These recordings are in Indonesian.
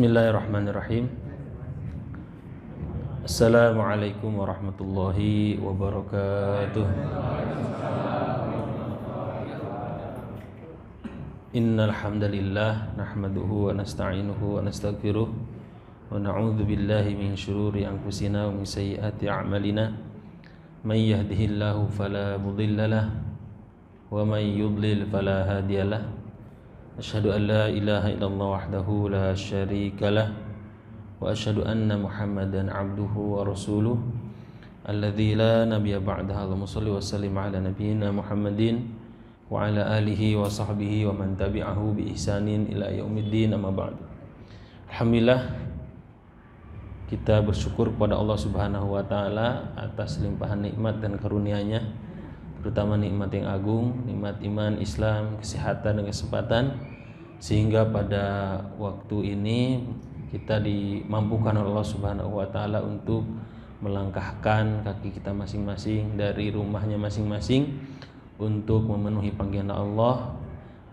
Bismillahirrahmanirrahim. Assalamualaikum warahmatullahi wabarakatuh. Innal hamdalillah nahmaduhu wa nasta'inuhu wa nastaghfiruh wa na'udzu billahi min shururi anfusina wa min sayyiati a'malina. May yahdihillahu fala mudilla lahu wa may yudlil fala hadiyalah. Asyhadu an la ilaha illallah wahdahu la syarika lah wa asyhadu anna Muhammadan abduhu wa rasuluh alladzi la nabiyya ba'dahu. Allahumma shalli wa sallim ala nabiyyina Muhammadin wa ala alihi wa sahbihi wa man tabi'ahu bi ihsanin ila yaumiddin, amma ba'du. Alhamdulillah, kita bersyukur kepada Allah Subhanahu wa taala atas limpahan nikmat dan karunia-Nya, terutama nikmat yang agung, nikmat iman, Islam, kesehatan dan kesempatan, sehingga pada waktu ini kita dimampukan oleh Allah Subhanahu wa taala untuk melangkahkan kaki kita masing-masing dari rumahnya masing-masing untuk memenuhi panggilan Allah,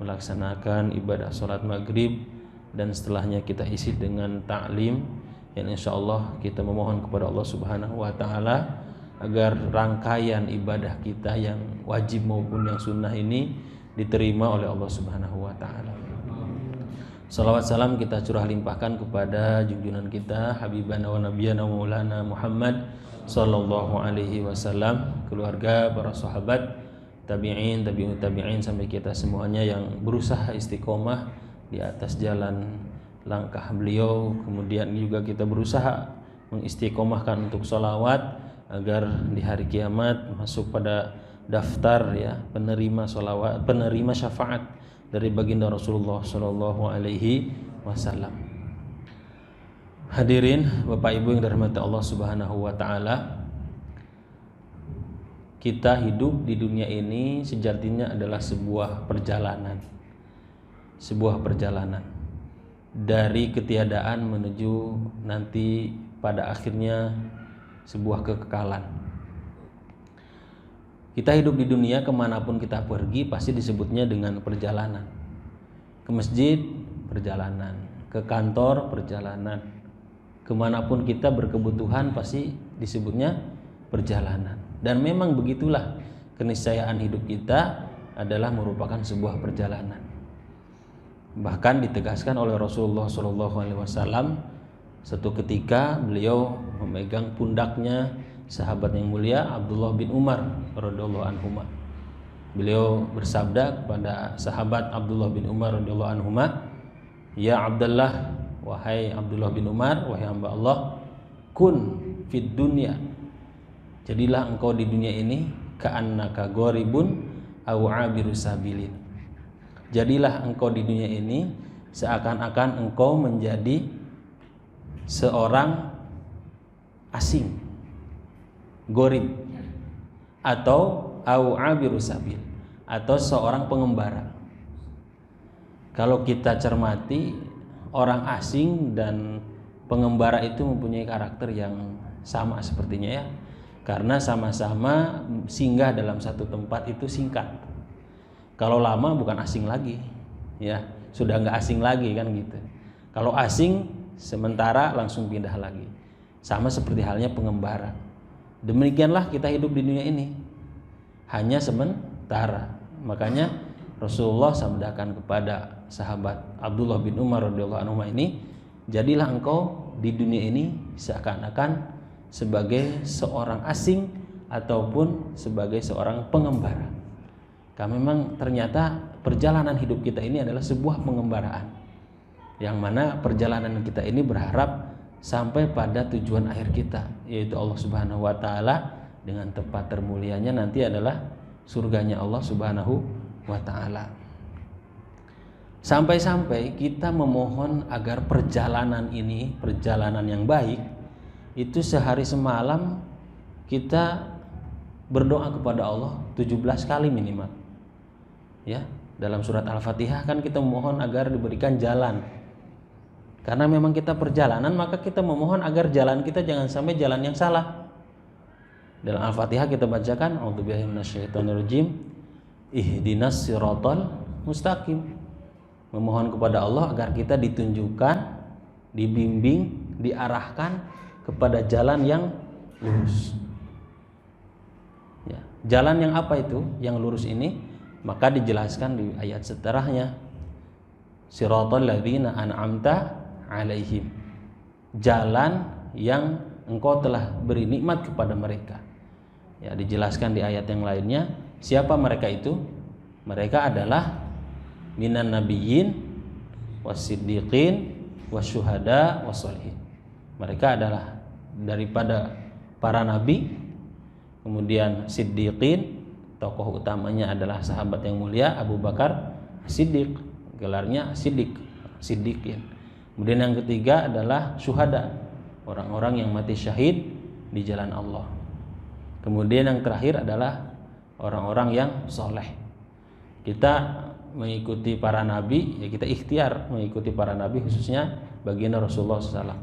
melaksanakan ibadah salat maghrib, dan setelahnya kita isi dengan ta'lim yang insyaallah kita memohon kepada Allah Subhanahu wa taala agar rangkaian ibadah kita yang wajib maupun yang sunnah ini diterima oleh Allah Subhanahu wa taala. Salawat salam kita curah limpahkan kepada junjungan kita Habibana wa Nabiyana Maulana Muhammad sallallahu alaihi wasallam, keluarga, para sahabat, tabi'in, tabi'ut tabi'in, sampai kita semuanya yang berusaha istiqomah di atas jalan langkah beliau. Kemudian juga kita berusaha mengistiqomahkan untuk sholawat agar di hari kiamat masuk pada daftar penerima sholawat, penerima syafaat dari baginda Rasulullah Shallallahu Alaihi Wasallam. Hadirin Bapak Ibu yang dirahmati Allah Subhanahu Wa Taala, kita hidup di dunia ini sejatinya adalah sebuah perjalanan, dari ketiadaan menuju nanti pada akhirnya sebuah kekekalan. Kita hidup di dunia, kemanapun kita pergi pasti disebutnya dengan perjalanan. Ke masjid perjalanan, ke kantor perjalanan, kemanapun kita berkebutuhan pasti disebutnya perjalanan. Dan memang begitulah keniscayaan hidup kita adalah merupakan sebuah perjalanan. Bahkan ditegaskan oleh Rasulullah SAW, satu ketika beliau memegang pundaknya sahabat yang mulia Abdullah bin Umar radhiyallahu anhu. Beliau bersabda kepada sahabat Abdullah bin Umar radhiyallahu anhu, "Ya Abdullah, wahai Abdullah bin Umar, wahai hamba Allah, kun fid dunya, jadilah engkau di dunia ini ka'annaka gharibun aw 'abiru sabilin." Jadilah engkau di dunia ini seakan-akan engkau menjadi seorang asing, gharib, atau au abiru sabil, atau seorang pengembara. Kalau kita cermati, orang asing dan pengembara itu mempunyai karakter yang sama sepertinya, karena sama-sama singgah dalam satu tempat itu singkat. Kalau lama bukan asing lagi, sudah nggak asing lagi kan gitu. Kalau asing sementara langsung pindah lagi. Sama seperti halnya pengembara. Demikianlah kita hidup di dunia ini, hanya sementara. Makanya Rasulullah sabdakan kepada sahabat Abdullah bin Umar radhiyallahu anhu ini, jadilah engkau di dunia ini seakan-akan sebagai seorang asing ataupun sebagai seorang pengembara. Karena memang ternyata perjalanan hidup kita ini adalah sebuah pengembaraan, yang mana perjalanan kita ini berharap sampai pada tujuan akhir kita, yaitu Allah Subhanahu wa taala, dengan tempat termulianya nanti adalah surganya Allah Subhanahu wa taala. Sampai-sampai kita memohon agar perjalanan ini, perjalanan yang baik, itu sehari semalam kita berdoa kepada Allah 17 kali minimal. Dalam surat Al-Fatihah kan kita memohon agar diberikan jalan. Karena memang kita perjalanan, maka kita memohon agar jalan kita jangan sampai jalan yang salah. Dalam Al-Fatihah kita bacakan, a'udzubillahi minasyaitonirrajim, ihdinas siratal mustaqim. Memohon kepada Allah agar kita ditunjukkan dibimbing, diarahkan kepada jalan yang lurus. Ya, jalan yang apa itu? Yang lurus ini maka dijelaskan di ayat setelahnya. Siratal ladzina an'amta alaihim. Jalan yang engkau telah beri nikmat kepada mereka. Ya, dijelaskan di ayat yang lainnya, siapa mereka itu? Mereka adalah minan nabiyyin wasiddiqin wasyuhada wassolihin. Mereka adalah daripada para nabi, kemudian siddiqin, tokoh utamanya adalah sahabat yang mulia Abu Bakar Siddiq, gelarnya Siddiq, siddiqin. Kemudian yang ketiga adalah syuhada, orang-orang yang mati syahid di jalan Allah. Kemudian yang terakhir adalah orang-orang yang soleh. Kita mengikuti para nabi, ya kita ikhtiar mengikuti para nabi, khususnya baginda Rasulullah SAW.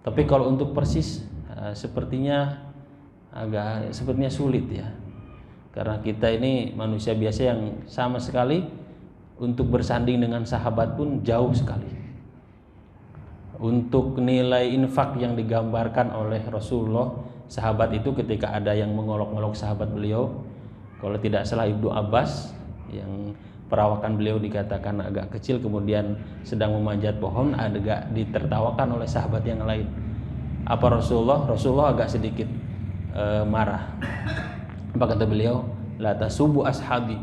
Tapi kalau untuk persis sepertinya sulit ya, karena kita ini manusia biasa yang sama sekali untuk bersanding dengan sahabat pun jauh sekali. Untuk nilai infak yang digambarkan oleh Rasulullah, sahabat itu ketika ada yang mengolok-olok sahabat beliau, kalau tidak salah Ibnu Abbas, yang perawakan beliau dikatakan agak kecil, kemudian sedang memanjat pohon, agak ditertawakan oleh sahabat yang lain. Apa Rasulullah? Rasulullah agak sedikit marah. Apa kata beliau? La tasubu ashabi.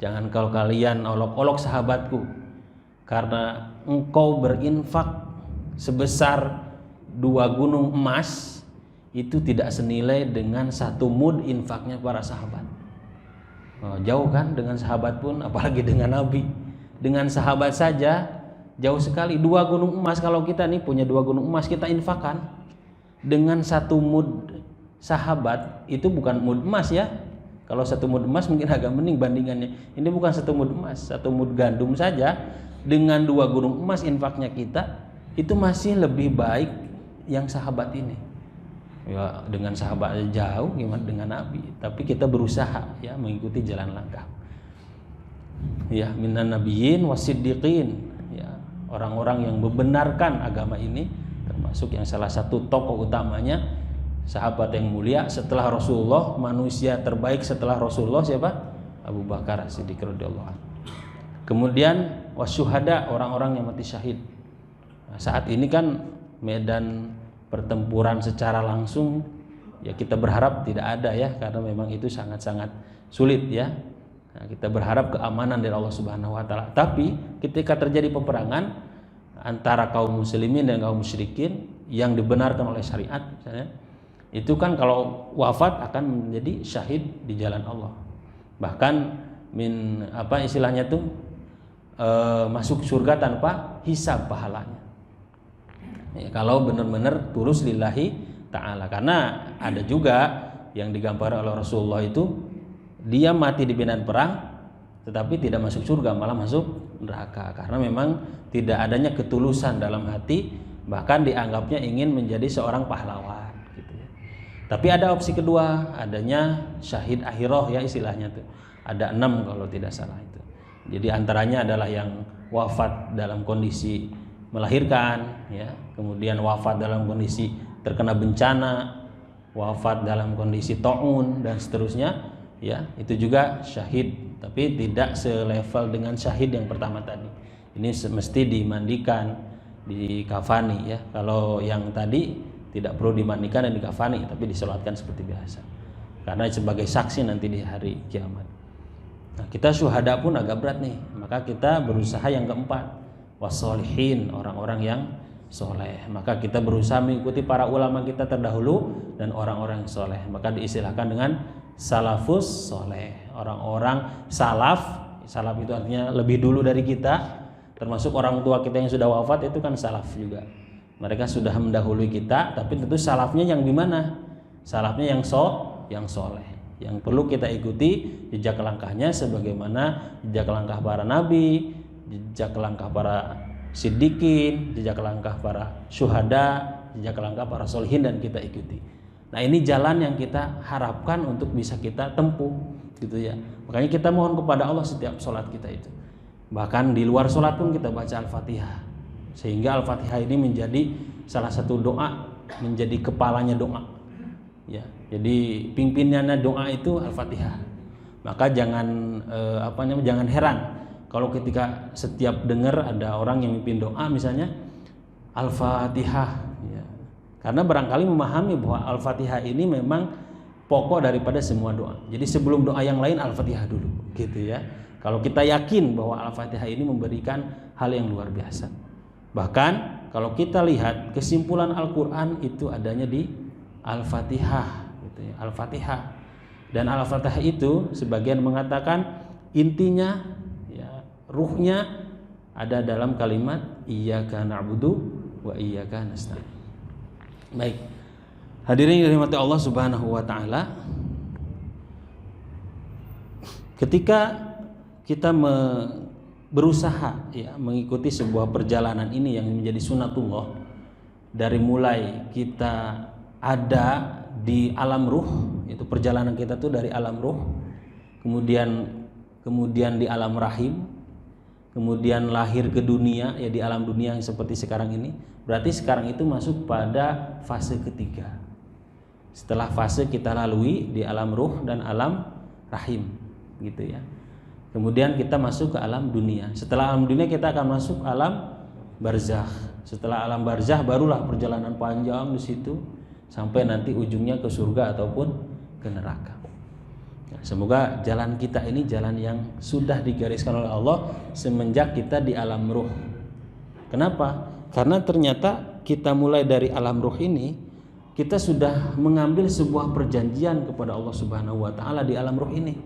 Jangan kalau kalian olok-olok sahabatku, karena engkau berinfak sebesar 2 gunung emas, itu tidak senilai dengan 1 mud infaknya para sahabat. Jauh kan dengan sahabat pun, apalagi dengan Nabi. Dengan sahabat saja jauh sekali. 2 gunung emas, kalau kita nih punya 2 gunung emas, kita infakkan dengan 1 mud sahabat, itu bukan mud emas ya. Kalau 1 mud emas mungkin agak mending bandingannya. Ini bukan 1 mud emas, 1 mud gandum saja dengan 2 gunung emas infaknya kita, itu masih lebih baik yang sahabat ini. Ya, dengan sahabat jauh gimana dengan Nabi, tapi kita berusaha ya mengikuti jalan langkah. Ya, minan nabiyyin wasiddiqin, ya, orang-orang yang membenarkan agama ini, termasuk yang salah satu tokoh utamanya sahabat yang mulia setelah Rasulullah, manusia terbaik setelah Rasulullah siapa? Abu Bakar Siddiq radhiyallahu anhu. Kemudian wasyuhada, orang-orang yang mati syahid. Nah, saat ini kan medan pertempuran secara langsung ya kita berharap tidak ada ya, karena memang itu sangat-sangat sulit ya. Nah, kita berharap keamanan dari Allah Subhanahu wa taala. Tapi ketika terjadi peperangan antara kaum muslimin dan kaum musyrikin yang dibenarkan oleh syariat misalnya, itu kan kalau wafat akan menjadi syahid di jalan Allah. Bahkan istilahnya tuh masuk surga tanpa hisab pahalanya. Ya, kalau benar-benar tulus lillahi ta'ala. Karena ada juga yang digambarkan oleh Rasulullah itu, dia mati di medan perang tetapi tidak masuk surga, malah masuk neraka, karena memang tidak adanya ketulusan dalam hati, bahkan dianggapnya ingin menjadi seorang pahlawan gitu ya. Tapi ada opsi kedua, adanya syahid akhirah ya istilahnya tuh. Ada 6 kalau tidak salah itu. Jadi antaranya adalah yang wafat dalam kondisi melahirkan ya, kemudian wafat dalam kondisi terkena bencana, wafat dalam kondisi taun dan seterusnya ya, itu juga syahid, tapi tidak selevel dengan syahid yang pertama tadi. Ini mesti dimandikan, dikafani ya. Kalau yang tadi tidak perlu dimandikan dan dikafani, tapi disolatkan seperti biasa, karena sebagai saksi nanti di hari kiamat. Nah, kita syuhada pun agak berat nih, maka kita berusaha yang keempat, wassolihin, orang-orang yang soleh. Maka kita berusaha mengikuti para ulama kita terdahulu dan orang-orang yang soleh. Maka diistilahkan dengan salafus soleh, orang-orang salaf. Salaf itu artinya lebih dulu dari kita, termasuk orang tua kita yang sudah wafat itu kan salaf juga. Mereka sudah mendahului kita, tapi tentu salafnya yang gimana? Salafnya yang soleh, yang perlu kita ikuti jejak langkahnya, sebagaimana jejak langkah para nabi, jejak langkah para siddiqin, jejak langkah para syuhada, jejak langkah para solihin, dan kita ikuti. Nah, ini jalan yang kita harapkan untuk bisa kita tempuh gitu ya. Makanya kita mohon kepada Allah setiap sholat kita itu. Bahkan di luar sholat pun kita baca Al-Fatihah. Sehingga Al-Fatihah ini menjadi salah satu doa, menjadi kepalanya doa. Ya, jadi pimpinannya doa itu Al-Fatihah. Maka jangan jangan heran kalau ketika setiap dengar ada orang yang mimpin doa misalnya Al-Fatihah, ya. Karena barangkali memahami bahwa Al-Fatihah ini memang pokok daripada semua doa. Jadi sebelum doa yang lain Al-Fatihah dulu, gitu ya. Kalau kita yakin bahwa Al-Fatihah ini memberikan hal yang luar biasa. Bahkan kalau kita lihat kesimpulan Al-Qur'an itu adanya di Al-Fatihah, gitu ya. Al-Fatihah. Dan Al-Fatihah itu sebagian mengatakan intinya ya, ruhnya ada dalam kalimat iyyaka na'budu wa iyyaka nasta'in. Baik. Hadirin yang dirahmati Allah Subhanahu wa taala, ketika kita berusaha ya mengikuti sebuah perjalanan ini yang menjadi sunatullah, dari mulai kita ada di alam ruh, itu perjalanan kita tuh dari alam ruh, kemudian di alam rahim, kemudian lahir ke dunia ya di alam dunia yang seperti sekarang ini. Berarti sekarang itu masuk pada fase ketiga. Setelah fase kita lalui di alam ruh dan alam rahim, gitu ya. Kemudian kita masuk ke alam dunia. Setelah alam dunia kita akan masuk alam barzakh. Setelah alam barzakh barulah perjalanan panjang di situ sampai nanti ujungnya ke surga ataupun ke neraka. Nah, semoga jalan kita ini jalan yang sudah digariskan oleh Allah semenjak kita di alam ruh. Kenapa? Karena ternyata kita mulai dari alam ruh ini kita sudah mengambil sebuah perjanjian kepada Allah Subhanahu wa taala di alam ruh ini.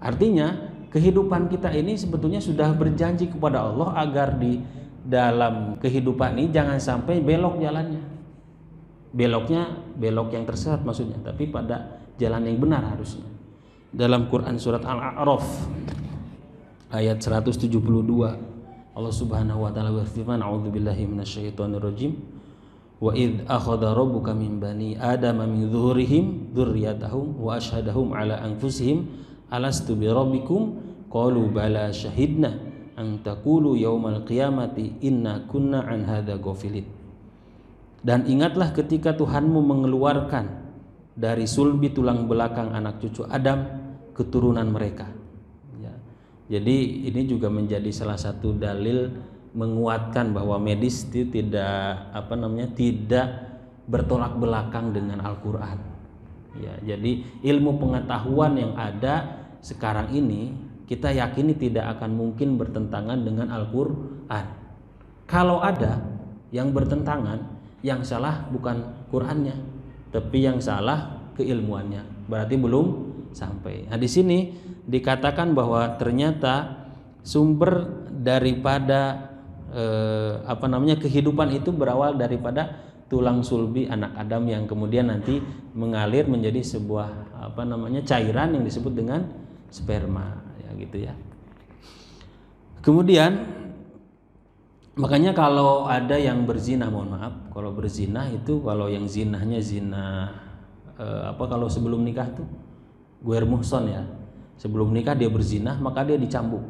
Artinya kehidupan kita ini sebetulnya sudah berjanji kepada Allah agar di dalam kehidupan ini jangan sampai belok jalannya. Belok yang tersesat maksudnya, tapi pada jalan yang benar harusnya. Dalam Quran surat Al-A'raf ayat 172 Allah Subhanahu wa taala berfirman, a'udzubillahi minasyaitonirrajim. Wa id akhadha rabbuka min bani adama min zuhurihim dzurriyyatahum wa asyhadahum ala anfusihim alastu bi rabbikum qalu bala syahidna an taqulu yaumal qiyamati inna kunna an hadza ghafilin. Dan ingatlah ketika Tuhanmu mengeluarkan dari sulbi tulang belakang anak cucu Adam keturunan mereka. Ya. Jadi ini juga menjadi salah satu dalil menguatkan bahwa medis itu tidak tidak bertolak belakang dengan Al-Qur'an. Ya, jadi ilmu pengetahuan yang ada sekarang ini kita yakini tidak akan mungkin bertentangan dengan Al-Qur'an. Kalau ada yang bertentangan, yang salah bukan Qur'annya, tapi yang salah keilmuannya. Berarti belum sampai. Nah, di sini dikatakan bahwa ternyata sumber daripada kehidupan itu berawal daripada tulang sulbi anak Adam yang kemudian nanti mengalir menjadi sebuah cairan yang disebut dengan sperma, ya gitu ya. Kemudian makanya kalau ada yang berzina, mohon maaf, kalau berzina itu kalau yang zinahnya zina kalau sebelum nikah tuh guer muhson ya, sebelum nikah dia berzina maka dia dicambuk.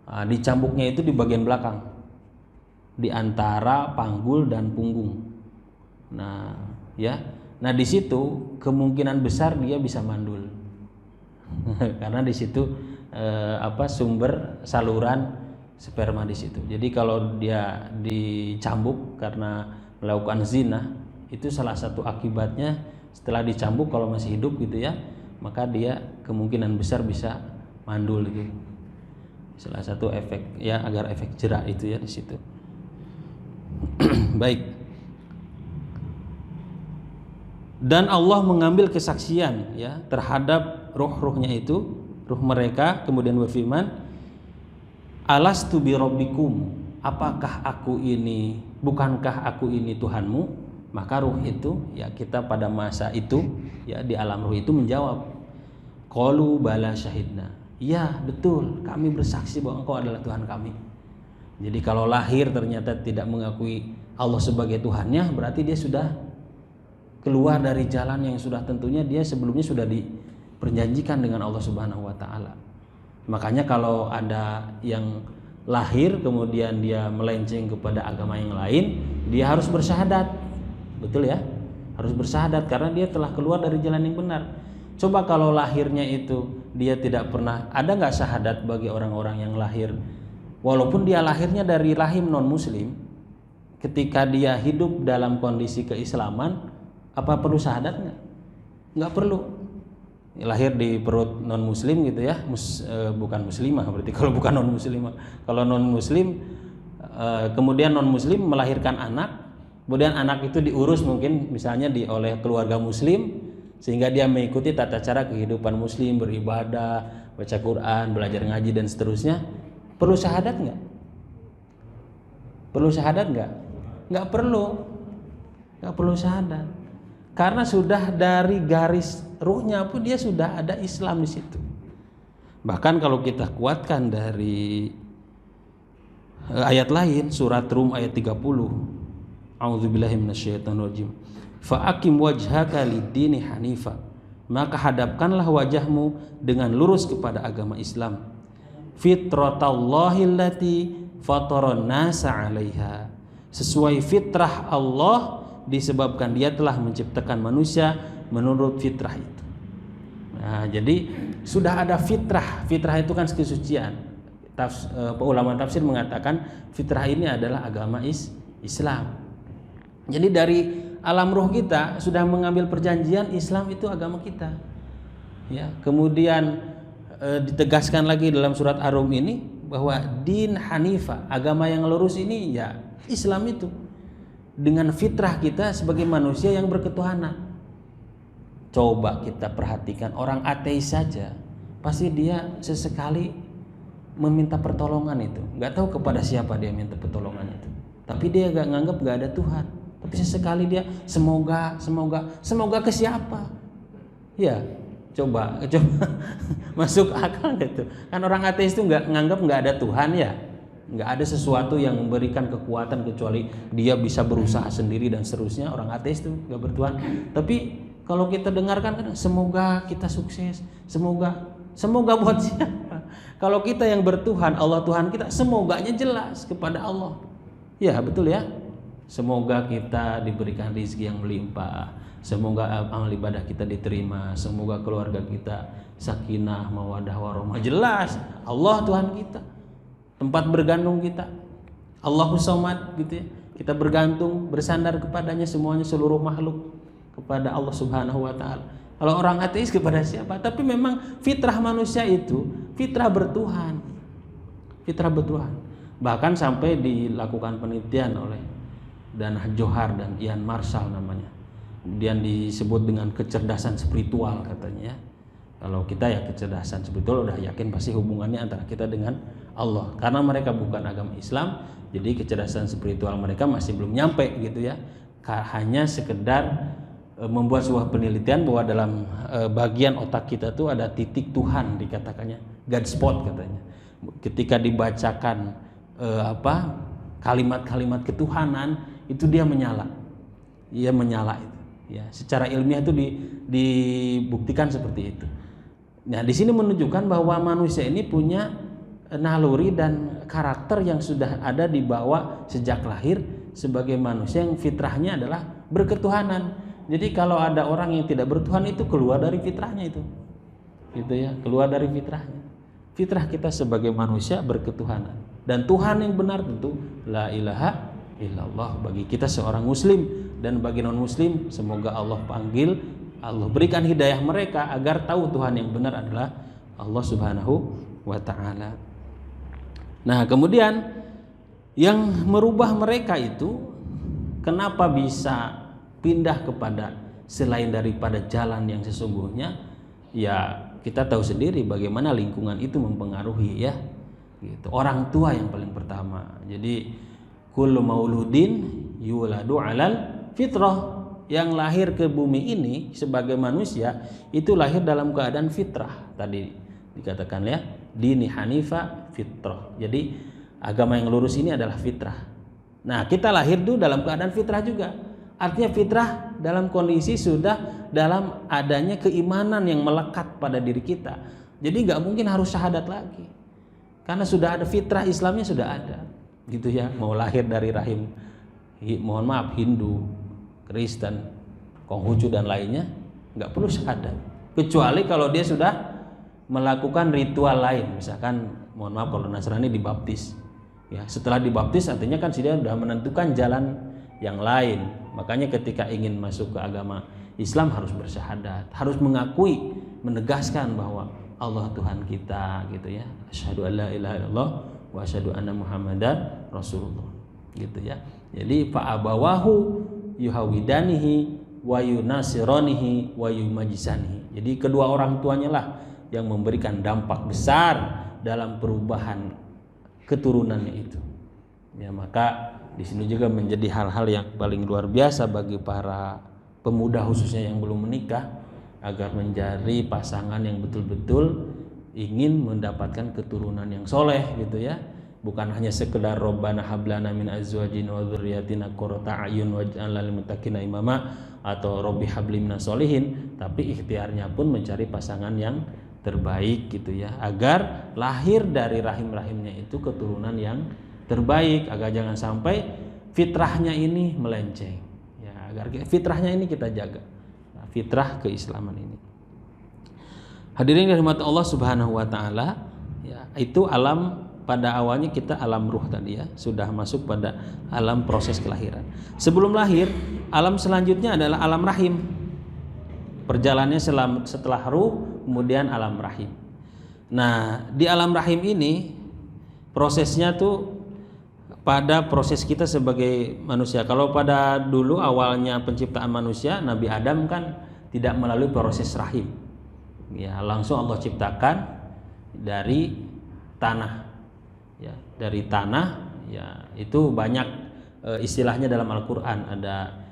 Nah, dicambuknya itu di bagian belakang, di antara panggul dan punggung. Nah, ya. Nah, di situ kemungkinan besar dia bisa mandul. Karena di situ sumber saluran sperma di situ. Jadi kalau dia dicambuk karena melakukan zina, itu salah satu akibatnya setelah dicambuk kalau masih hidup gitu ya, maka dia kemungkinan besar bisa mandul gitu. Salah satu efek ya agar efek jerak itu ya di situ. Baik. Dan Allah mengambil kesaksian ya terhadap ruh-ruhnya itu, ruh mereka, kemudian berfirman, alastu bi rabbikum, bukankah aku ini Tuhanmu? Maka ruh itu ya kita pada masa itu ya di alam ruh itu menjawab, qalu bala syahidna. Ya betul, kami bersaksi bahwa engkau adalah Tuhan kami. Jadi kalau lahir ternyata tidak mengakui Allah sebagai Tuhannya, berarti dia sudah keluar dari jalan yang sudah tentunya dia sebelumnya sudah diperjanjikan dengan Allah Subhanahu wa taala. Makanya kalau ada yang lahir kemudian dia melenceng kepada agama yang lain, dia harus bersyahadat. Betul ya? Harus bersyahadat karena dia telah keluar dari jalan yang benar. Coba kalau lahirnya itu dia tidak pernah, ada nggak syahadat bagi orang-orang yang lahir walaupun dia lahirnya dari rahim non muslim, ketika dia hidup dalam kondisi keislaman, apa perlu syahadat nggak? Nggak perlu. Lahir di perut non muslim gitu ya, bukan muslimah berarti kalau bukan non muslimah. Kalau non muslim kemudian non muslim melahirkan anak, kemudian anak itu diurus mungkin misalnya oleh keluarga muslim sehingga dia mengikuti tata cara kehidupan muslim, beribadah, baca Quran, belajar ngaji dan seterusnya. Perlu syahadat nggak? Perlu syahadat nggak? Nggak perlu. Nggak perlu syahadat. Karena sudah dari garis ruhnya pun dia sudah ada Islam di situ. Bahkan kalau kita kuatkan dari ayat lain, surat Rum ayat 30. A'udzubillahi minasyaitonirrajim. Fa'akim wajhaka lid-dini hanifa. Maka hadapkanlah wajahmu dengan lurus kepada agama Islam. Fitratallahi allati fataran nasa 'alaiha. Sesuai fitrah Allah, disebabkan dia telah menciptakan manusia menurut fitrah itu. Nah, jadi sudah ada fitrah. Fitrah itu kan kesucian. Ulama tafsir mengatakan fitrah ini adalah agama Islam. Jadi dari alam roh kita sudah mengambil perjanjian Islam itu agama kita. Ya, kemudian ditegaskan lagi dalam surat Ar-Rum ini bahwa din hanifa, agama yang lurus ini ya Islam itu. Dengan fitrah kita sebagai manusia yang berketuhanan. Coba kita perhatikan orang ateis saja, pasti dia sesekali meminta pertolongan itu. Nggak tahu kepada siapa dia minta pertolongan itu. Tapi dia nggak nganggap nggak ada Tuhan. Tapi sesekali dia semoga ke siapa? Ya, coba masuk akal gitu. Kan orang ateis itu nggak nganggap nggak ada Tuhan ya. Nggak ada sesuatu yang memberikan kekuatan kecuali dia bisa berusaha sendiri dan seterusnya. Orang ateis itu nggak bertuhan. Tapi kalau kita dengarkan kan semoga kita sukses, semoga buat siapa? Kalau kita yang bertuhan, Allah Tuhan kita, semoganya jelas kepada Allah. Ya betul ya. Semoga kita diberikan rezeki yang melimpah, semoga amal ibadah kita diterima, semoga keluarga kita sakinah, mawaddah, warahmah. Jelas Allah Tuhan kita. Tempat bergantung kita Allahus Samad gitu ya. Kita bergantung, bersandar kepadanya semuanya, seluruh makhluk kepada Allah Subhanahu wa taala. Kalau orang ateis kepada siapa? Tapi memang fitrah manusia itu fitrah bertuhan. Fitrah bertuhan. Bahkan sampai dilakukan penelitian oleh Dana Johar dan Ian Marshall namanya. Kemudian disebut dengan kecerdasan spiritual katanya ya. Kalau kita ya kecerdasan spiritual udah yakin pasti hubungannya antara kita dengan Allah. Karena mereka bukan agama Islam, jadi kecerdasan spiritual mereka masih belum nyampe gitu ya. Hanya sekedar membuat sebuah penelitian bahwa dalam bagian otak kita tuh ada titik Tuhan dikatakannya, God spot katanya. Ketika dibacakan kalimat-kalimat ketuhanan itu dia menyala. Ia menyala itu. Ya, secara ilmiah itu dibuktikan seperti itu. Nah, di sini menunjukkan bahwa manusia ini punya naluri dan karakter yang sudah ada dibawa sejak lahir sebagai manusia yang fitrahnya adalah berketuhanan. Jadi kalau ada orang yang tidak bertuhan itu keluar dari fitrahnya itu. Gitu ya, keluar dari fitrahnya. Fitrah kita sebagai manusia berketuhanan. Dan Tuhan yang benar tentu la ilaha illallah bagi kita seorang muslim, dan bagi non muslim semoga Allah panggil, Allah berikan hidayah mereka agar tahu Tuhan yang benar adalah Allah Subhanahu wa taala. Nah, kemudian yang merubah mereka itu kenapa bisa pindah kepada selain daripada jalan yang sesungguhnya? Ya, kita tahu sendiri bagaimana lingkungan itu mempengaruhi ya. Gitu. Orang tua yang paling pertama. Jadi kullu mauludin yuladu 'alal fitrah. Yang lahir ke bumi ini sebagai manusia itu lahir dalam keadaan fitrah. Tadi dikatakan ya, dini hanifa fitrah. Jadi agama yang lurus ini adalah fitrah. Nah, kita lahir dulu dalam keadaan fitrah juga. Artinya fitrah dalam kondisi sudah dalam adanya keimanan yang melekat pada diri kita. Jadi nggak mungkin harus syahadat lagi. Karena sudah ada fitrah Islamnya, sudah ada gitu ya. Mau lahir dari rahim mohon maaf Hindu, Kristen, Konghucu dan lainnya, nggak perlu syahadat, kecuali kalau dia sudah melakukan ritual lain. Misalkan mohon maaf kalau Nasrani dibaptis ya, setelah dibaptis artinya kan dia sudah menentukan jalan yang lain. Makanya ketika ingin masuk ke agama Islam harus bersyahadat, harus mengakui, menegaskan bahwa Allah Tuhan kita gitu ya. Asyhadu alla ilaha illallah wa asyhadu anna Muhammadar Rasulullah gitu ya. Jadi fa abawahu yuhawidanihi wa yunasiranihi wa yumajisanihi. Jadi kedua orang tuanya lah yang memberikan dampak besar dalam perubahan keturunannya itu. Ya, maka di sini juga menjadi hal-hal yang paling luar biasa bagi para pemuda khususnya yang belum menikah, agar mencari pasangan yang betul-betul ingin mendapatkan keturunan yang soleh gitu ya. Bukan hanya sekedar Rabbana hablana min azwajina wa dzurriyyatina qurrata a'yun waj'alna lil muttaqina imama atau Rabbi habli minas solihin, tapi ikhtiarnya pun mencari pasangan yang terbaik gitu ya, agar lahir dari rahim-rahimnya itu keturunan yang terbaik, agar jangan sampai fitrahnya ini melenceng ya, agar fitrahnya ini kita jaga, fitrah keislaman ini. Hadirin yang dirahmati Allah Subhanahu wa taala, ya, itu alam. Pada awalnya kita alam ruh tadi ya, sudah masuk pada alam proses kelahiran. Sebelum lahir, alam selanjutnya adalah alam rahim. Perjalanannya setelah ruh, kemudian alam rahim. Nah, di alam rahim ini prosesnya tuh pada proses kita sebagai manusia. Kalau pada dulu awalnya penciptaan manusia, Nabi Adam kan tidak melalui proses rahim. Ya, langsung Allah ciptakan dari tanah. Ya, dari tanah ya, itu banyak istilahnya dalam Al-Qur'an, ada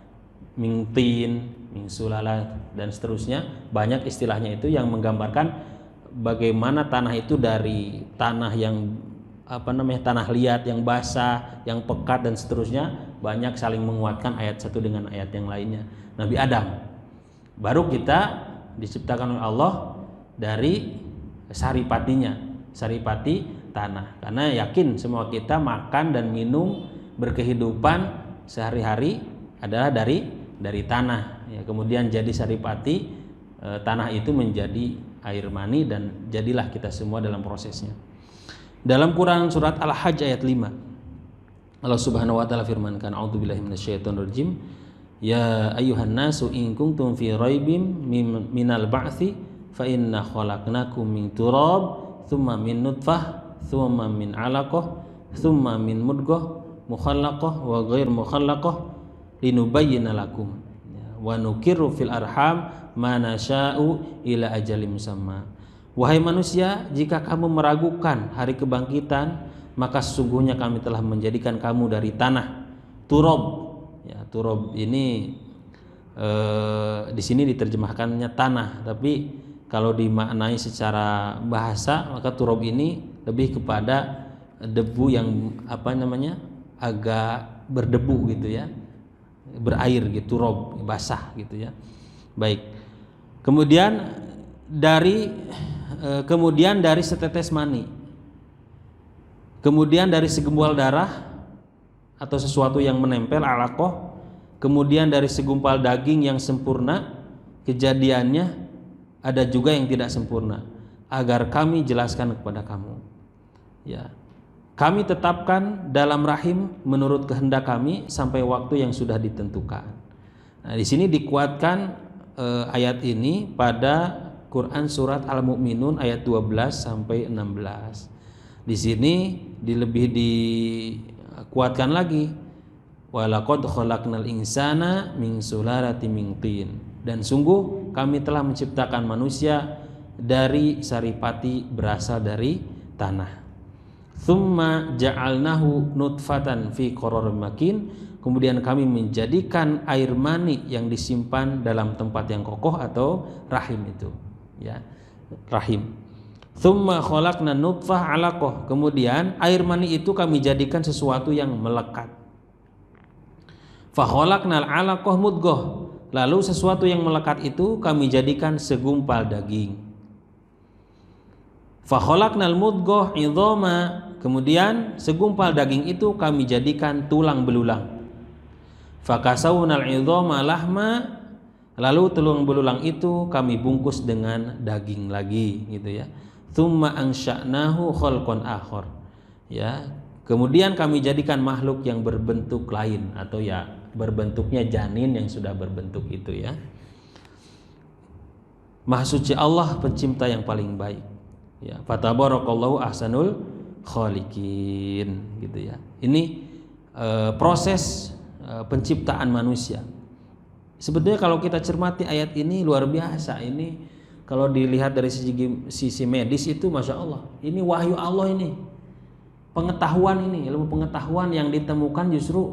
mingtin, mingsulalat dan seterusnya. Banyak istilahnya itu yang menggambarkan bagaimana tanah itu dari tanah yang tanah liat, yang basah, yang pekat dan seterusnya, banyak saling menguatkan ayat satu dengan ayat yang lainnya. Nabi Adam, baru kita diciptakan oleh Allah dari saripatinya, saripati tanah. Karena yakin semua kita makan dan minum berkehidupan sehari-hari adalah dari tanah ya, kemudian jadi saripati, tanah itu menjadi air mani dan jadilah kita semua dalam prosesnya. Dalam Quran surat Al-Hajj ayat 5, Allah Subhanahu wa taala firmankan, a'udzubillahi minasyaitonir rajim, ya ayyuhan nasu in kuntum fi raibim minal ba'tsi fa inna khalaqnakum min turab tsumma min nutfah tsumma min 'alaqah tsumma min mudghah mukhallaqah wa ghair mukhallaqah linubayyana lakum wa nuqirru fil arham ma nasya'u ila ajalin musamma. Wahai manusia, jika kamu meragukan hari kebangkitan, maka sesungguhnya kami telah menjadikan kamu dari tanah turab. Ya, turab ini di sini diterjemahkannya tanah, tapi kalau dimaknai secara bahasa maka turab ini lebih kepada debu yang agak berdebu gitu ya, berair gitu, turab basah gitu ya. Baik. Kemudian dari setetes mani, kemudian dari segumpal darah atau sesuatu yang menempel, alaqah, kemudian dari segumpal daging yang sempurna. Kejadiannya ada juga yang tidak sempurna, agar kami jelaskan kepada kamu. Ya, kami tetapkan dalam rahim menurut kehendak kami sampai waktu yang sudah ditentukan. Nah, di sini dikuatkan ayat ini pada Quran surat Al-Mu'minun ayat 12 sampai 16. Di sini lebih dikuatkan lagi, walaqad khalaqnal insana min sulalatin min tin, dan sungguh kami telah menciptakan manusia dari saripati berasal dari tanah. Tsumma ja'alnahu nutfatan fi qararin makin, kemudian kami menjadikan air mani yang disimpan dalam tempat yang kokoh atau rahim itu ya, rahim. Tsumma khalaqna nutfah 'alaqah, kemudian air mani itu kami jadikan sesuatu yang melekat. Fa khalaqnal 'alaqah mudghah, lalu sesuatu yang melekat itu kami jadikan segumpal daging. Fa khalaqnal mudghah idhama, kemudian segumpal daging itu kami jadikan tulang belulang. Fa kasawnal idhama lahma, lalu tulang belulang itu kami bungkus dengan daging lagi gitu ya. Tsumma ansha'nahu khalqan akhar. Ya, kemudian kami jadikan makhluk yang berbentuk lain atau ya berbentuknya janin yang sudah berbentuk itu ya. Maha suci Allah pencipta yang paling baik. Ya, fatabarakallahu ahsanul khaliqin gitu ya. Ini proses penciptaan manusia. Sebetulnya kalau kita cermati ayat ini luar biasa. Ini kalau dilihat dari sisi medis itu masya Allah. Ini wahyu Allah ini. Pengetahuan ini, ilmu pengetahuan yang ditemukan justru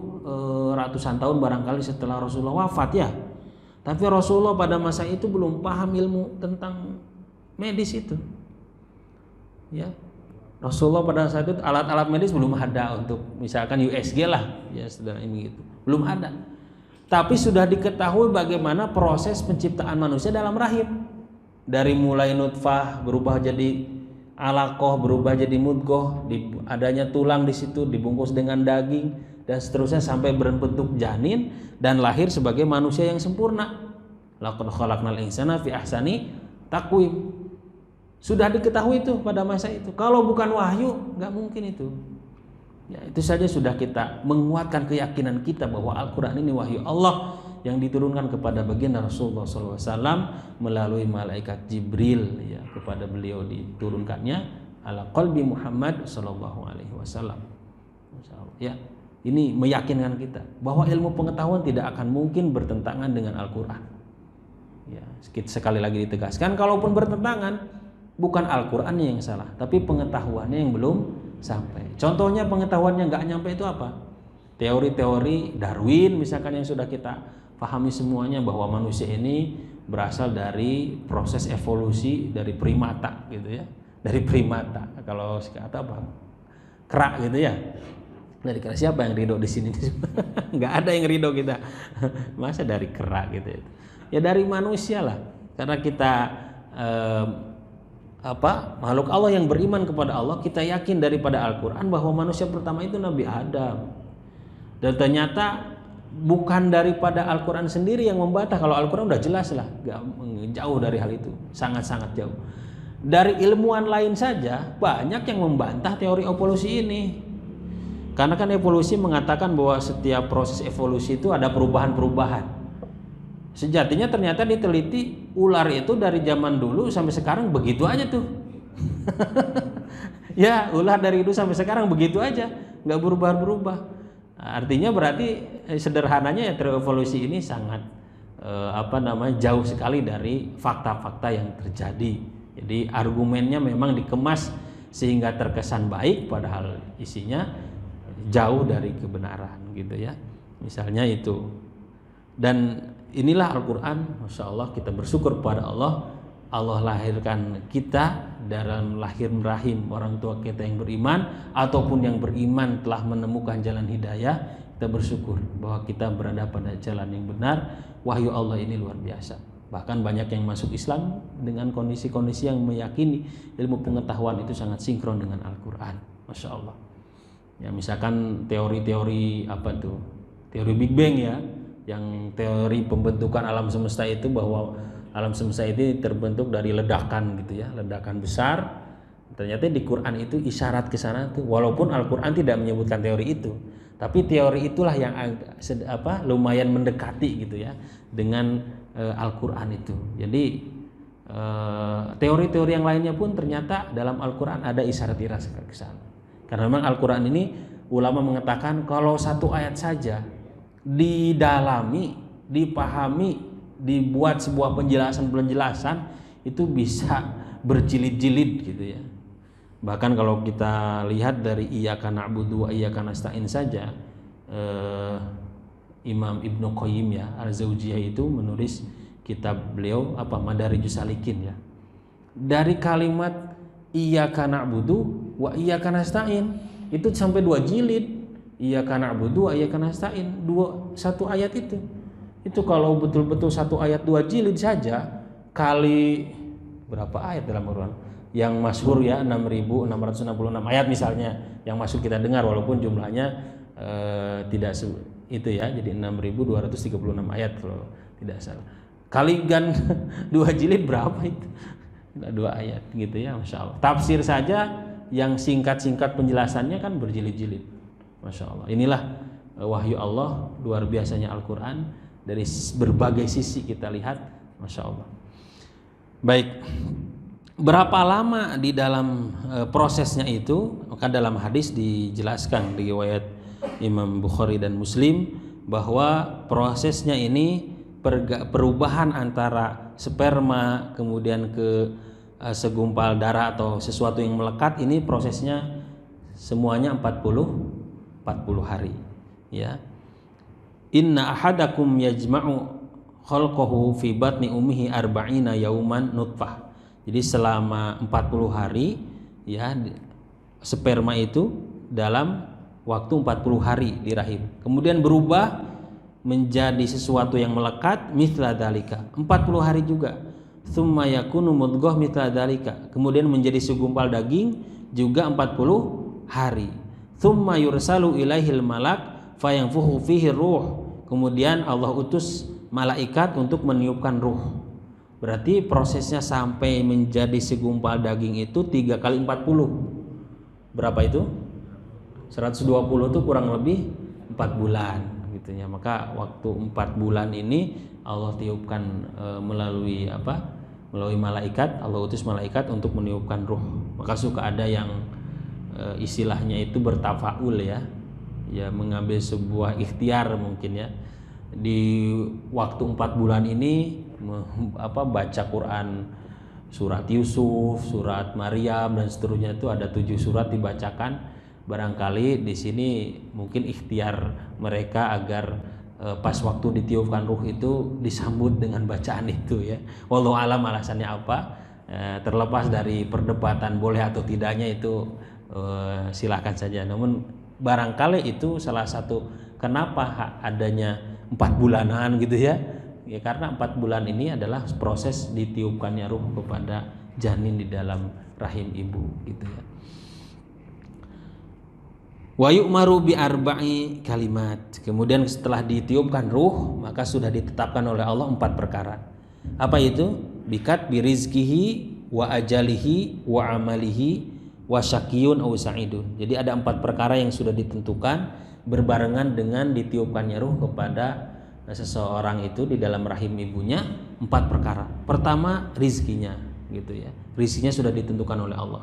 ratusan tahun barangkali setelah Rasulullah wafat ya. Tapi Rasulullah pada masa itu belum paham ilmu tentang medis itu. Ya, Rasulullah pada saat itu alat-alat medis belum ada untuk misalkan USG lah, ya saudara ini gitu, belum ada. Tapi sudah diketahui bagaimana proses penciptaan manusia dalam rahim, dari mulai nutfah berubah jadi alaqah, berubah jadi mudghah, adanya tulang di situ dibungkus dengan daging dan seterusnya sampai berbentuk janin dan lahir sebagai manusia yang sempurna. Laqad khalaqnal insana fi ahsani taqwim. Sudah diketahui itu pada masa itu. Kalau bukan wahyu, nggak mungkin itu. Ya, itu saja sudah kita menguatkan keyakinan kita bahwa Al-Quran ini wahyu Allah yang diturunkan kepada baginda Rasulullah SAW melalui malaikat Jibril ya, kepada beliau diturunkannya ala qalbi Muhammad SAW. Ya, ini meyakinkan kita bahwa ilmu pengetahuan tidak akan mungkin bertentangan dengan Al-Quran. Ya, sekali lagi ditegaskan, kalaupun bertentangan, bukan Al-Qurannya yang salah, tapi pengetahuannya yang belum sampai. Contohnya pengetahuannya nggak nyampe itu apa? Teori-teori Darwin misalkan yang sudah kita pahami semuanya bahwa manusia ini berasal dari proses evolusi dari primata gitu ya. Dari primata. Kalau kata apa? Kera gitu ya. Dari kera, siapa yang ridho di sini? Nggak ada yang ridho kita. Masa dari kera gitu ya. Ya dari manusia lah. Karena kita makhluk Allah yang beriman kepada Allah, kita yakin daripada Al-Quran bahwa manusia pertama itu Nabi Adam. Dan ternyata bukan daripada Al-Quran sendiri yang membantah. Kalau Al-Quran udah jelas lah, jauh dari hal itu, sangat-sangat jauh. Dari ilmuwan lain saja banyak yang membantah teori evolusi ini. Karena kan evolusi mengatakan bahwa setiap proses evolusi itu ada perubahan-perubahan. Sejatinya ternyata diteliti ular itu dari zaman dulu sampai sekarang begitu aja tuh. Ya, ular dari dulu sampai sekarang begitu aja, nggak berubah-berubah. Artinya berarti sederhananya ya teori evolusi ini sangat jauh sekali dari fakta-fakta yang terjadi. Jadi argumennya memang dikemas sehingga terkesan baik, padahal isinya jauh dari kebenaran gitu ya. Misalnya itu. Dan inilah Al-Quran, Masya Allah, kita bersyukur kepada Allah. Allah lahirkan kita dalam lahir rahim orang tua kita yang beriman, ataupun yang beriman telah menemukan jalan hidayah. Kita bersyukur bahwa kita berada pada jalan yang benar. Wahyu Allah ini luar biasa. Bahkan banyak yang masuk Islam dengan kondisi-kondisi yang meyakini ilmu pengetahuan itu sangat sinkron dengan Al-Quran. Masya Allah. Ya, misalkan teori-teori teori Big Bang ya, yang teori pembentukan alam semesta itu bahwa alam semesta itu terbentuk dari ledakan gitu ya, ledakan besar. Ternyata di Quran itu isyarat ke sana tuh, walaupun Al-Quran tidak menyebutkan teori itu, tapi teori itulah yang lumayan mendekati gitu ya dengan Al-Quran itu. Jadi teori-teori yang lainnya pun ternyata dalam Al-Quran ada isyarat-isyarat ke sana. Karena memang Al-Quran ini ulama mengatakan kalau satu ayat saja didalami, dipahami, dibuat sebuah penjelasan itu bisa berjilid-jilid gitu ya. Bahkan kalau kita lihat dari iyyaka na'budu wa iyyaka nasta'in saja, Imam Ibnu Qayyim ya Al-Zawjiyah itu menulis kitab beliau Madarijus Salikin ya. Dari kalimat iyyaka na'budu wa iyyaka nasta'in itu sampai 2 jilid. Iyyaka na'budu wa iyyaka nasta'in, satu ayat itu. Itu kalau betul-betul satu ayat 2 jilid saja kali berapa ayat dalam Al-Quran? yang masyhur ya 6.666 ayat misalnya yang masuk kita dengar walaupun jumlahnya tidak itu ya, jadi 6.236 ayat kalau tidak salah. Kalikan 2 jilid berapa itu? 2 ayat gitu ya, Masya Allah. Tafsir saja yang singkat-singkat penjelasannya kan berjilid-jilid, Masya Allah. Inilah wahyu Allah, luar biasanya Al-Quran, dari berbagai sisi kita lihat, Masya Allah. Baik, berapa lama di dalam prosesnya itu? Maka dalam hadis dijelaskan di riwayat Imam Bukhari dan Muslim bahwa prosesnya ini perubahan antara sperma kemudian ke segumpal darah atau sesuatu yang melekat, ini prosesnya semuanya 40 hari ya. Inna ahadakum yajma'u khalqahu fi batni ummihi arba'ina yauman nutfah. Jadi selama 40 hari ya sperma itu dalam waktu 40 hari di rahim. Kemudian berubah menjadi sesuatu yang melekat mithla dalika 40 hari juga. Tsumma yakunu mudghah mithla dalika. Kemudian menjadi segumpal daging juga 40 hari. Tsumma yursalu ilaihil malak fayanfukhu fihi ruh. Kemudian Allah utus malaikat untuk meniupkan ruh. Berarti prosesnya sampai menjadi segumpal daging itu 3 kali 40. Berapa itu? 120 itu kurang lebih 4 bulan gitu ya. Maka waktu 4 bulan ini Allah tiupkan melalui apa? Melalui malaikat, Allah utus malaikat untuk meniupkan ruh. Maka suka ada yang istilahnya itu bertafaul ya. Ya mengambil sebuah ikhtiar mungkin ya. Di waktu 4 bulan ini baca Quran, surat Yusuf, surat Maryam dan seterusnya, itu ada 7 surat dibacakan. Barangkali di sini mungkin ikhtiar mereka agar pas waktu ditiupkan ruh itu disambut dengan bacaan itu ya. Wallahu alam alasannya apa, terlepas dari perdebatan boleh atau tidaknya itu silakan saja. Namun barangkali itu salah satu kenapa adanya 4 bulanan gitu ya. Ya karena 4 bulan ini adalah proses ditiupkannya ruh kepada janin di dalam rahim ibu gitu ya. Wa yu'maru bi arba'i kalimat. Kemudian setelah ditiupkan ruh maka sudah ditetapkan oleh Allah 4 perkara. Apa itu? Bikat birizkihi wa ajalihi wa amalihi wa syaqiyun aw sa'idun. Jadi ada 4 perkara yang sudah ditentukan berbarengan dengan ditiupkannya ruh kepada seseorang itu di dalam rahim ibunya. 4 perkara. Pertama rizkinya gitu ya. Rizkinya sudah ditentukan oleh Allah,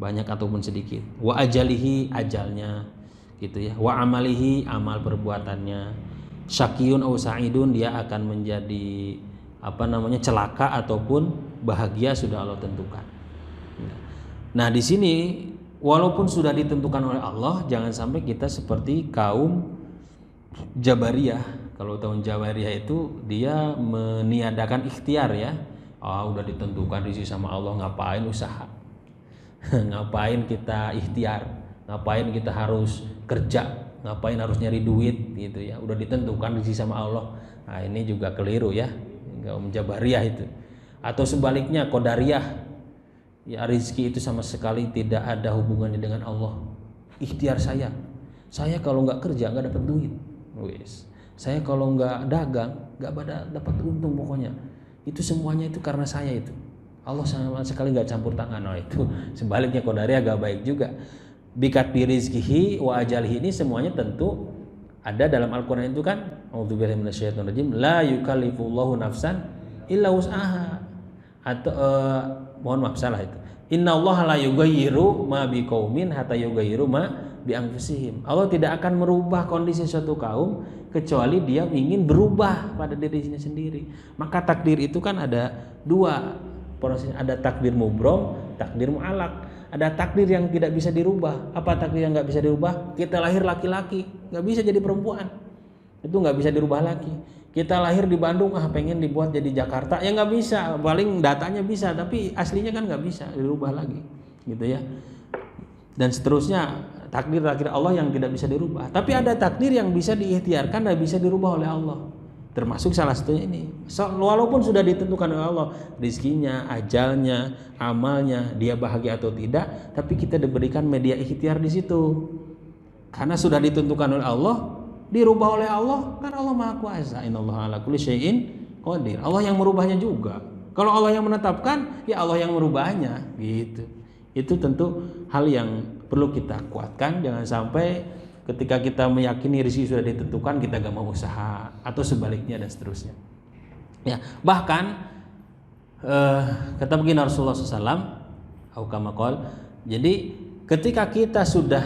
banyak ataupun sedikit. Wa ajalihi, ajalnya gitu ya. Wa amalihi, amal perbuatannya. Syaqiyun aw sa'idun, dia akan menjadi celaka ataupun bahagia, sudah Allah tentukan. Nah, di sini walaupun sudah ditentukan oleh Allah, jangan sampai kita seperti kaum Jabariyah. Kalau tahun Jabariyah itu dia meniadakan ikhtiar ya. Udah ditentukan rezeki sama Allah, ngapain usaha? Ngapain kita ikhtiar? Ngapain kita harus kerja? Ngapain harus nyari duit gitu ya? Udah ditentukan rezeki sama Allah. Nah, ini juga keliru ya. Kaum Jabariyah itu. Atau sebaliknya Qadariyah. Ya rezeki itu sama sekali tidak ada hubungannya dengan Allah. Ikhtiar saya kalau nggak kerja nggak dapat duit. Saya kalau nggak dagang nggak dapat untung pokoknya. Itu semuanya itu karena saya itu. Allah sama sekali nggak campur tangan. Itu sebaliknya Qadariyah agak baik juga. Bikat birizkihi wa ajalihi, ini semuanya tentu ada dalam Al-Quran itu kan. A'udzubillahi minasyaitonir rajim. La yukallifullahu nafsan illa wus'aha. Atau mohon maaf salah itu. Innallaha la yughayyiru ma biqaumin hatta yughayyiru ma bi anfusihim. Allah tidak akan merubah kondisi suatu kaum kecuali dia ingin berubah pada dirinya sendiri. Maka takdir itu kan ada 2 proses, ada takdir mubrom, takdir mu'alaq. Ada takdir yang tidak bisa dirubah. Apa takdir yang nggak bisa dirubah? Kita lahir laki-laki, nggak bisa jadi perempuan. Itu nggak bisa dirubah lagi. Kita lahir di Bandung, pengen dibuat jadi Jakarta, ya nggak bisa. Paling datanya bisa, tapi aslinya kan nggak bisa dirubah lagi, gitu ya. Dan seterusnya, takdir Allah yang tidak bisa dirubah. Tapi ada takdir yang bisa diikhtiarkan dan bisa dirubah oleh Allah. Termasuk salah satunya ini. Walaupun sudah ditentukan oleh Allah rizkinya, ajalnya, amalnya, dia bahagia atau tidak, tapi kita diberikan media ikhtiar di situ. Karena sudah ditentukan oleh Allah, dirubah oleh Allah, kan Allah Maha Kuasa. Innallaha ala kulli syai'in qadir. Allah yang merubahnya juga. Kalau Allah yang menetapkan, ya Allah yang merubahnya, gitu. Itu tentu hal yang perlu kita kuatkan. Jangan sampai ketika kita meyakini rezeki sudah ditentukan, kita gak mau usaha, atau sebaliknya dan seterusnya. Ya, bahkan kata begini Rasulullah SAW, jadi ketika kita sudah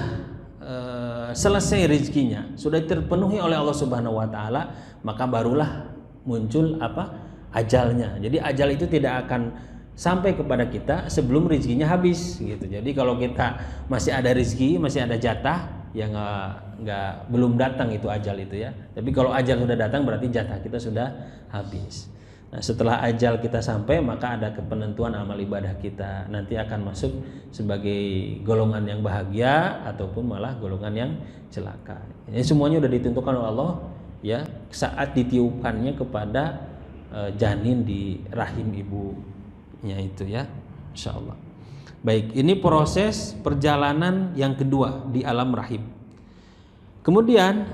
selesai rezekinya, sudah terpenuhi oleh Allah Subhanahu Wa Taala, maka barulah muncul ajalnya. Jadi ajal itu tidak akan sampai kepada kita sebelum rezekinya habis, gitu. Jadi kalau kita masih ada rezeki, masih ada jatah, ya belum datang itu ajal itu ya. Tapi kalau ajal sudah datang berarti jatah kita sudah habis. Nah, setelah ajal kita sampai, maka ada penentuan amal ibadah kita. Nanti akan masuk sebagai golongan yang bahagia ataupun malah golongan yang celaka. Ini semuanya sudah ditentukan oleh Allah ya saat ditiupkannya kepada janin di rahim ibunya itu ya, insyaallah. Baik, ini proses perjalanan yang kedua di alam rahim. Kemudian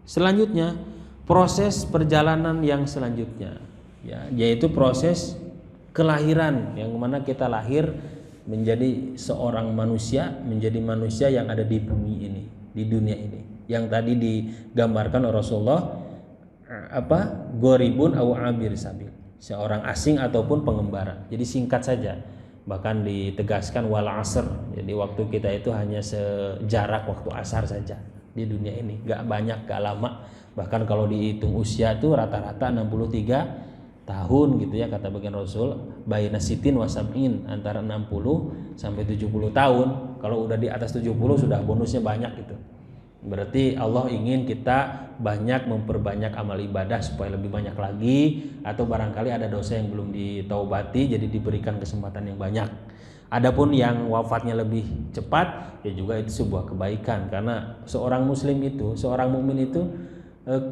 selanjutnya proses perjalanan yang selanjutnya ya, yaitu proses kelahiran, yang mana kita lahir menjadi seorang manusia, menjadi manusia yang ada di bumi ini, di dunia ini. Yang tadi digambarkan oleh Rasulullah goribun au abir sabil, seorang asing ataupun pengembara. Jadi singkat saja. Bahkan ditegaskan wal asr, jadi waktu kita itu hanya sejarak waktu asar saja di dunia ini, gak banyak, gak lama. Bahkan kalau dihitung usia itu rata-rata 63 tahun gitu ya, kata bagian Rasul, baina sitin wasab'in, antara 60 sampai 70 tahun. Kalau udah di atas 70 sudah bonusnya banyak gitu. Berarti Allah ingin kita banyak memperbanyak amal ibadah supaya lebih banyak lagi, atau barangkali ada dosa yang belum ditaubati, jadi diberikan kesempatan yang banyak. Adapun yang wafatnya lebih cepat, ya juga itu sebuah kebaikan, karena seorang muslim itu, seorang mukmin itu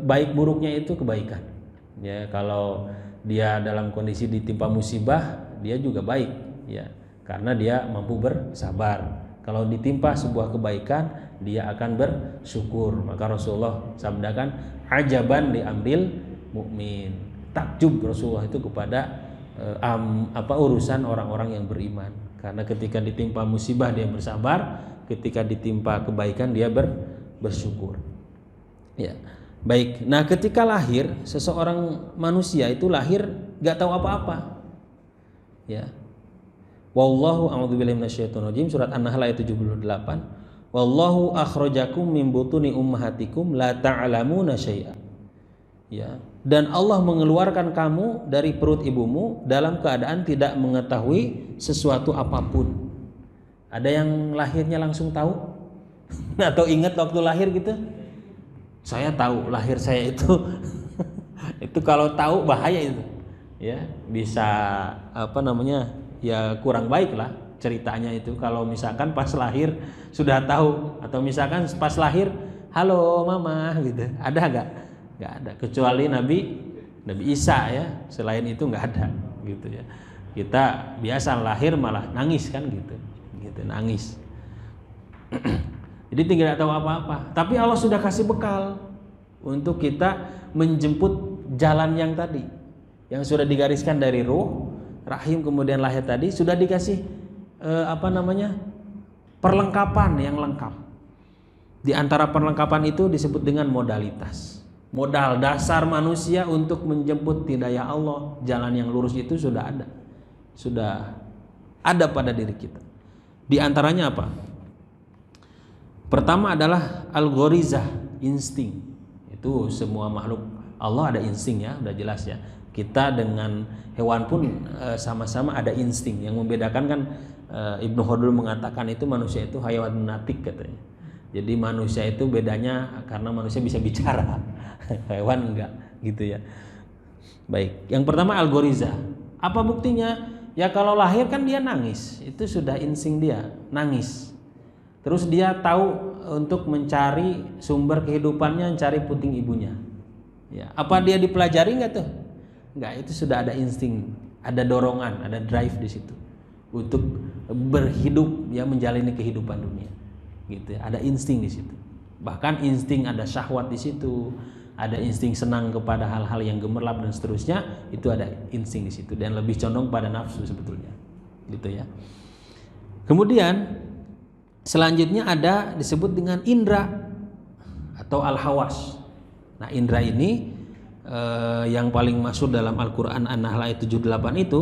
baik buruknya itu kebaikan. Ya, kalau dia dalam kondisi ditimpa musibah, dia juga baik ya, karena dia mampu bersabar. Kalau ditimpa sebuah kebaikan, dia akan bersyukur. Maka Rasulullah sabdakan, ajaban li amril mukmin. Takjub Rasulullah itu kepada urusan orang-orang yang beriman. Karena ketika ditimpa musibah dia bersabar, ketika ditimpa kebaikan dia bersyukur. Ya. Baik. Nah, ketika lahir, seseorang manusia itu lahir gak tahu apa-apa. Ya. Wallahu a'udzubillahi minasyaitonir rajim, surat An-Nahl ayat 78. Wallahu akhrajakum min butuni ummahatikum la ta'lamuna syai'a. Ya, dan Allah mengeluarkan kamu dari perut ibumu dalam keadaan tidak mengetahui sesuatu apapun. Ada yang lahirnya langsung tahu? Atau ingat waktu lahir gitu? Saya tahu lahir saya itu itu kalau tahu bahaya itu. Ya, bisa ya kurang baik lah ceritanya itu kalau misalkan pas lahir sudah tahu, atau misalkan pas lahir halo mama gitu, ada nggak ada, kecuali Nabi Isa ya, selain itu nggak ada gitu ya. Kita biasa lahir malah nangis kan gitu nangis. Jadi tidak tahu apa-apa, tapi Allah sudah kasih bekal untuk kita menjemput jalan yang tadi, yang sudah digariskan dari ruh rahim kemudian lahir tadi, sudah dikasih perlengkapan yang lengkap. Di antara perlengkapan itu disebut dengan modalitas. Modal dasar manusia untuk menjemput hidayah Allah, jalan yang lurus itu sudah ada pada diri kita. Di antaranya apa? Pertama adalah al-ghorizah, insting. Itu semua makhluk Allah ada insting ya, udah jelas ya. Kita dengan hewan pun sama-sama ada insting. Yang membedakan kan Ibnu Khaldun mengatakan itu manusia itu hayawan natik katanya. Jadi manusia itu bedanya karena manusia bisa bicara, hewan enggak gitu ya. Baik, yang pertama al-ghorizah. Apa buktinya? Ya kalau lahir kan dia nangis, itu sudah insting dia, nangis. Terus dia tahu untuk mencari sumber kehidupannya, mencari puting ibunya. Ya, apa dia dipelajari nggak tuh? Nggak, itu sudah ada insting, ada dorongan, ada drive di situ untuk berhidup, ya, menjalani kehidupan dunia, gitu ya. Ada insting di situ. Bahkan insting ada syahwat di situ, ada insting senang kepada hal-hal yang gemerlap dan seterusnya, itu ada insting di situ dan lebih condong pada nafsu sebetulnya, gitu ya. Kemudian selanjutnya ada disebut dengan indra atau al-hawas. Nah, indra ini yang paling masuk dalam Al-Qur'an An-Nahl ayat 78 itu,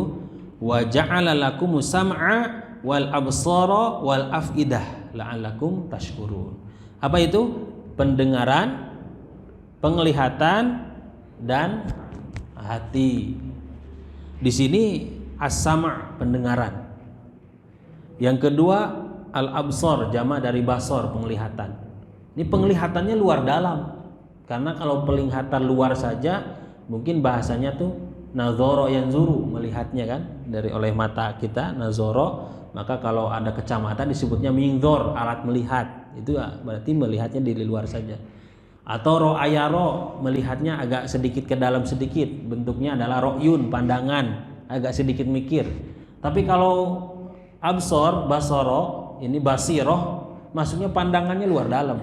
wa ja'ala lakumus sam'a wal absara wal afidah la'allakum tashkurun. Apa itu? Pendengaran, penglihatan, dan hati. Di sini as-sam' pendengaran. Yang kedua al-absar, jamak dari basar, penglihatan. Ini penglihatannya luar dalam. Karena kalau penglihatan luar saja mungkin bahasanya tuh nazara yanzuru, melihatnya kan dari oleh mata kita nazara, maka kalau ada kacamata disebutnya minzor, alat melihat. Itu berarti melihatnya di luar saja. Atau ro'ayaro, melihatnya agak sedikit ke dalam sedikit, bentuknya adalah ro'yun, pandangan, agak sedikit mikir. Tapi kalau absor, basoro, ini basiroh, maksudnya pandangannya luar dalam.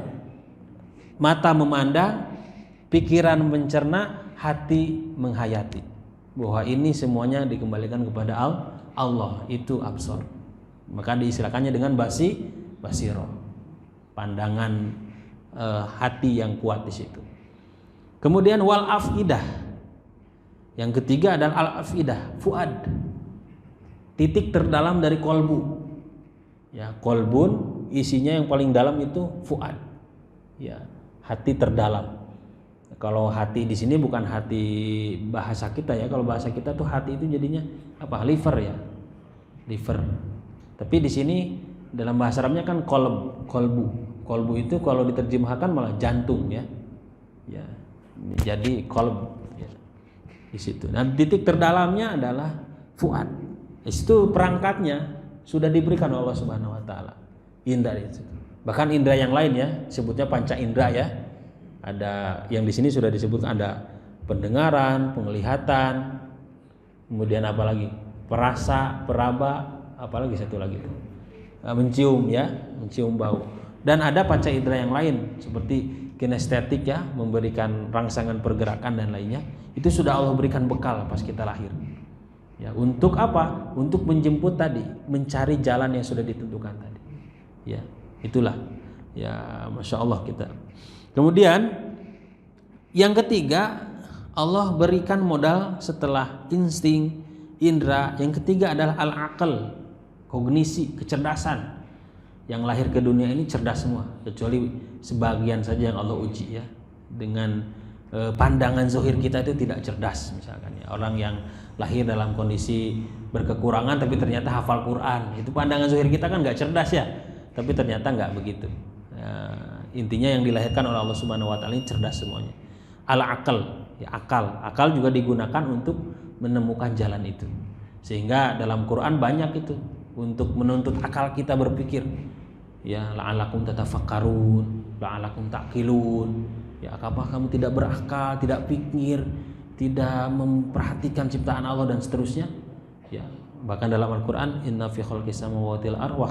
Mata memandang, pikiran mencerna, hati menghayati. Bahwa ini semuanya dikembalikan kepada Allah, itu absor. Maka diistilahkannya dengan basiro. Pandangan hati yang kuat di situ. Kemudian wal afidah. Yang ketiga adalah al afidah, fuad. Titik terdalam dari kolbu. Ya, kolbun isinya yang paling dalam itu fuad. Ya, hati terdalam. Kalau hati di sini bukan hati bahasa kita ya. Kalau bahasa kita tuh hati itu jadinya apa? Liver ya. Liver. Tapi di sini dalam bahasa Arabnya kan kolbu. Kolbu itu kalau diterjemahkan malah jantung ya. Ya. Jadi kolb ya. Di situ. Nah, titik terdalamnya adalah fuad. Di situ perangkatnya sudah diberikan oleh Allah Subhanahu wa taala. Indra itu. Bahkan indra yang lain ya, sebutnya panca indra ya. Ada yang di sini sudah disebut, ada pendengaran, penglihatan, kemudian apa lagi? Perasa, peraba, apalagi satu lagi itu. Mencium ya, mencium bau. Dan ada panca indera yang lain seperti kinestetik ya, memberikan rangsangan pergerakan dan lainnya. Itu sudah Allah berikan bekal pas kita lahir. Ya, untuk apa? Untuk menjemput tadi, mencari jalan yang sudah ditentukan tadi. Ya, itulah. Ya, Masya Allah kita. Kemudian yang ketiga, Allah berikan modal setelah insting, indra. Yang ketiga adalah al-aql, kognisi, kecerdasan. Yang lahir ke dunia ini cerdas semua, kecuali sebagian saja yang Allah uji ya. Dengan pandangan zahir kita itu tidak cerdas misalkan ya. Orang yang lahir dalam kondisi berkekurangan tapi ternyata hafal Quran, itu pandangan zahir kita kan nggak cerdas ya. Tapi ternyata nggak begitu. Intinya yang dilahirkan oleh Allah Subhanahu wa taala ini cerdas semuanya. Al-aql, ya akal juga digunakan untuk menemukan jalan itu. Sehingga dalam Quran banyak itu untuk menuntut akal kita berpikir. Ya, la'alakum tatafakkarun, la'alakum taqilun. Ya, apakah kamu tidak berakal, tidak pikir, tidak memperhatikan ciptaan Allah dan seterusnya? Ya, bahkan dalam Al-Qur'an inna fi khalqis samawati wal ardi wa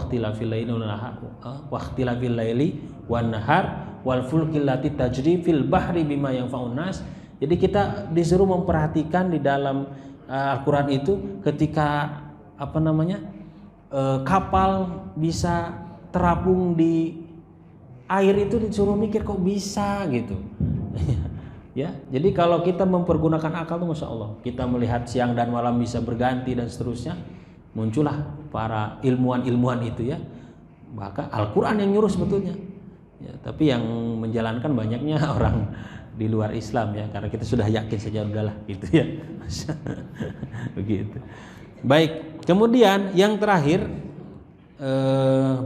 ikhtilafil laili wan nahar wal fulkil lati tajri fil bahri bima yanfa'un nas. Jadi kita disuruh memperhatikan di dalam Al-Qur'an itu ketika kapal bisa terapung di air itu disuruh mikir kok bisa gitu. Ya, jadi kalau kita mempergunakan akal itu Masya Allah, kita melihat siang dan malam bisa berganti dan seterusnya, muncullah para ilmuwan itu ya. Maka Al-Quran yang nyuruh sebetulnya ya, tapi yang menjalankan banyaknya orang di luar Islam ya, karena kita sudah yakin saja udahlah gitu ya. Begitu. Baik, kemudian yang terakhir,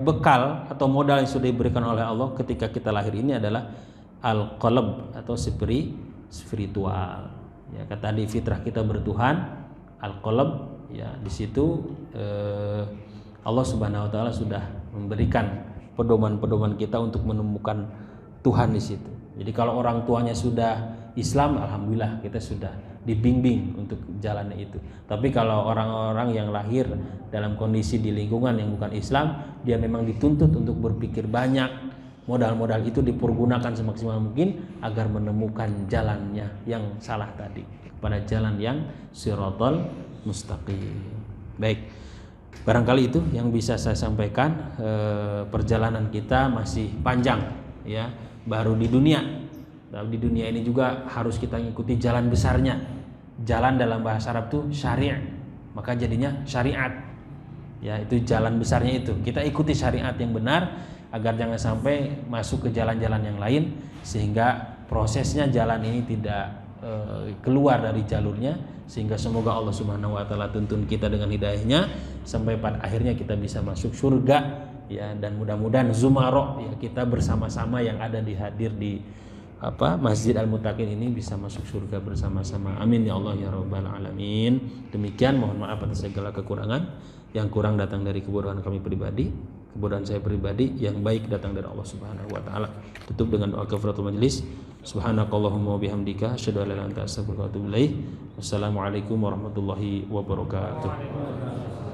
bekal atau modal yang sudah diberikan oleh Allah ketika kita lahir ini adalah al-qalb atau spiritual. Ya, kata di fitrah kita bertuhan, al-qalb ya, di situ Allah Subhanahu wa taala sudah memberikan pedoman-pedoman kita untuk menemukan Tuhan di situ. Jadi kalau orang tuanya sudah Islam, alhamdulillah kita sudah dibimbing untuk jalannya itu. Tapi kalau orang-orang yang lahir dalam kondisi di lingkungan yang bukan Islam, dia memang dituntut untuk berpikir banyak, modal-modal itu dipergunakan semaksimal mungkin agar menemukan jalannya yang salah tadi, kepada jalan yang shiratal mustaqim. Baik, barangkali itu yang bisa saya sampaikan. Perjalanan kita masih panjang ya, baru di dunia. Nah, di dunia ini juga harus kita ngikuti jalan besarnya. Jalan dalam bahasa Arab itu syariat, maka jadinya syariat. Ya, itu jalan besarnya itu. Kita ikuti syariat yang benar agar jangan sampai masuk ke jalan-jalan yang lain, sehingga prosesnya jalan ini tidak keluar dari jalurnya, sehingga semoga Allah Subhanahu wa taala tuntun kita dengan hidayahnya sampai pada akhirnya kita bisa masuk surga ya, dan mudah-mudahan zumaro ya, kita bersama-sama yang ada hadir di Masjid Al-Muttaqin ini bisa masuk surga bersama-sama. Amin ya Allah ya rabbal alamin. Demikian, mohon maaf atas segala kekurangan. Yang kurang datang dari kebodohan kami pribadi, kebodohan saya pribadi. Yang baik datang dari Allah Subhanahu wa taala. Tutup dengan doa kafaratul majelis. Subhanakallahumma wa bihamdika asyhadu an la ilaha illa anta astaghfiruka wa atubu ilaik. Wassalamualaikum warahmatullahi wabarakatuh.